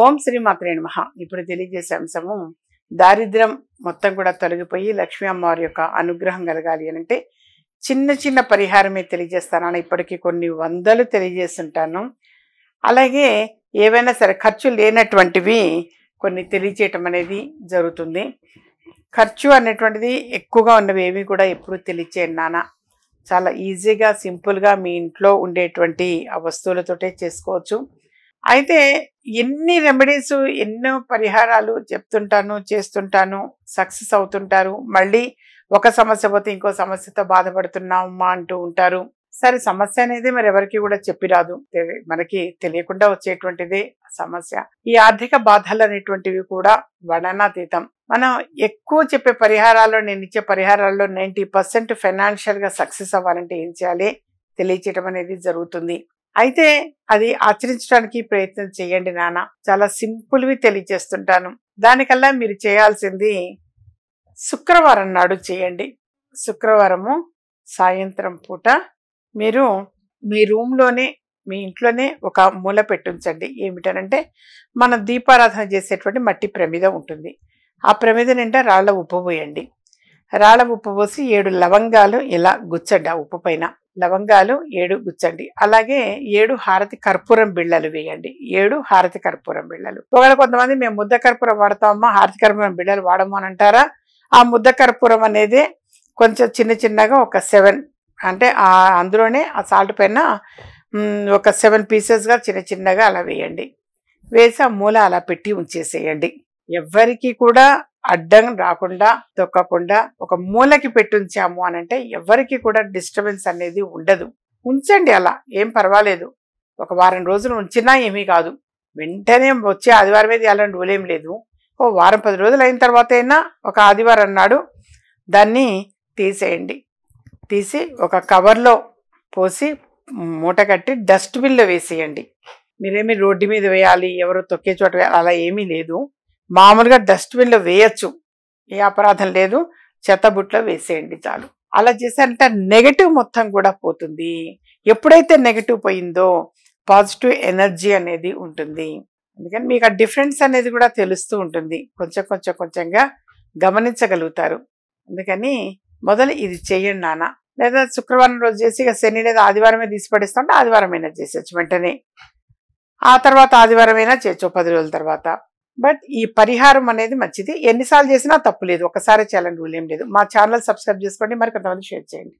ఓం శ్రీ మాత్రే నమః. ఇప్పుడు తెలియజేసే అంశము దారిద్ర్యం మొత్తం కూడా తొలగిపోయి లక్ష్మీ అమ్మవారి యొక్క అనుగ్రహం కలగాలి అని అంటే చిన్న చిన్న పరిహారమే తెలియజేస్తాను. ఇప్పటికీ కొన్ని వందలు తెలియజేస్తుంటాను. అలాగే ఏవైనా సరే ఖర్చు లేనటువంటివి కొన్ని తెలియచేయటం అనేది జరుగుతుంది. ఖర్చు అనేటువంటిది ఎక్కువగా ఉన్నవి ఏవి కూడా ఎప్పుడు తెలియచేయను నాన్న. చాలా ఈజీగా సింపుల్గా మీ ఇంట్లో ఉండేటువంటి ఆ వస్తువులతోటే చేసుకోవచ్చు. అయితే ఎన్ని రెమెడీస్ ఎన్నో పరిహారాలు చెప్తుంటాను, చేస్తుంటాను, సక్సెస్ అవుతుంటారు. మళ్ళీ ఒక సమస్య పోతే ఇంకో సమస్యతో బాధపడుతున్నామమ్మా అంటూ ఉంటారు. సరే, సమస్య అనేది మరి ఎవరికి కూడా చెప్పి రాదు, మనకి తెలియకుండా వచ్చేటువంటిదే సమస్య. ఈ ఆర్థిక బాధలు అనేటువంటివి కూడా వర్ణనాతీతం. మనం ఎక్కువ చెప్పే పరిహారాల్లో, నేను ఇచ్చే పరిహారాల్లో 90% ఫైనాన్షియల్గా సక్సెస్ అవ్వాలంటే ఏం చేయాలి తెలియచేయటం అనేది జరుగుతుంది. అయితే అది ఆచరించడానికి ప్రయత్నం చేయండి నాన్న. చాలా సింపుల్వి తెలియజేస్తుంటాను. దానికల్లా మీరు చేయాల్సింది శుక్రవారం నాడు చేయండి. శుక్రవారము సాయంత్రం పూట మీరు మీ రూమ్లోనే, మీ ఇంట్లోనే ఒక మూల పెట్టుంచండి. ఏమిటనంటే మనం దీపారాధన చేసేటువంటి మట్టి ప్రమిద ఉంటుంది. ఆ ప్రమిద నిండా రాళ్ల ఉప్పు పోయండి. రాళ్ల ఉప్పు పోసి 7 లవంగాలు ఇలా గుచ్చండి. ఆ ఉప్పు పైన లవంగాలు 7 గుచ్చండి. అలాగే 7 హారతి కర్పూరం బిళ్ళలు వేయండి. 7 హారతి కర్పూరం బిళ్ళలు. ఒకవేళ కొంతమంది మేము ముద్ద కర్పూరం వాడతామమ్మా, హారతి కర్పూరం బిళ్ళలు వాడము అని అంటారా? ఆ ముద్ద కర్పూరం అనేది కొంచెం చిన్న చిన్నగా ఒక 7, అంటే అందులోనే ఆ సాల్ట్ పైన ఒక 7 పీసెస్గా చిన్న చిన్నగా అలా వేయండి. వేసి ఆ మూల అలా పెట్టి ఉంచేసేయండి. ఎవ్వరికి కూడా అడ్డం రాకుండా, తొక్కకుండా ఒక మూలకి పెట్టుంచాము అని అంటే ఎవరికి కూడా డిస్టర్బెన్స్ అనేది ఉండదు. ఉంచండి, అలా ఏం పర్వాలేదు. ఒక వారం రోజులు ఉంచినా ఏమీ కాదు. వెంటనే వచ్చే ఆదివారమే తీయాలని రూల్ ఏం లేదు. ఓ వారం 10 రోజులు అయిన తర్వాత అయినా ఒక ఆదివారం నాడు దాన్ని తీసేయండి. తీసి ఒక కవర్లో పోసి మూట కట్టి డస్ట్బిన్లో వేసేయండి. మీరేమి రోడ్డు మీద వేయాలి, ఎవరో తొక్కే చోట వేయాలి అలా ఏమీ లేదు. మామూలుగా డస్ట్బిన్లో వేయచ్చు, ఏ అపరాధం లేదు. చెత్తబుట్లో వేసేయండి చాలు. అలా చేశారంటే నెగటివ్ మొత్తం కూడా పోతుంది. ఎప్పుడైతే నెగటివ్ పోయిందో పాజిటివ్ ఎనర్జీ అనేది ఉంటుంది. అందుకని మీకు ఆ డిఫరెన్స్ అనేది కూడా తెలుస్తూ ఉంటుంది. కొంచెంగా గమనించగలుగుతారు. అందుకని మొదలు ఇది చెయ్యండి నాన్న. లేదా శుక్రవారం రోజు చేసి ఇక శని లేదా ఆదివారమే తీసి పడేస్తుంటే ఆదివారం అయినా చేసేచ్చు వెంటనే. ఆ తర్వాత ఆదివారం అయినా చేయొచ్చు 10 రోజుల తర్వాత. బట్ ఈ పరిహారం అనేది మంచిది. ఎన్నిసార్లు చేసినా తప్పు లేదు. ఒకసారి చేయాలని రూల్ ఏం లేదు. మా ఛానల్ సబ్స్క్రైబ్ చేసుకోండి, మరి కొంతమంది షేర్ చేయండి.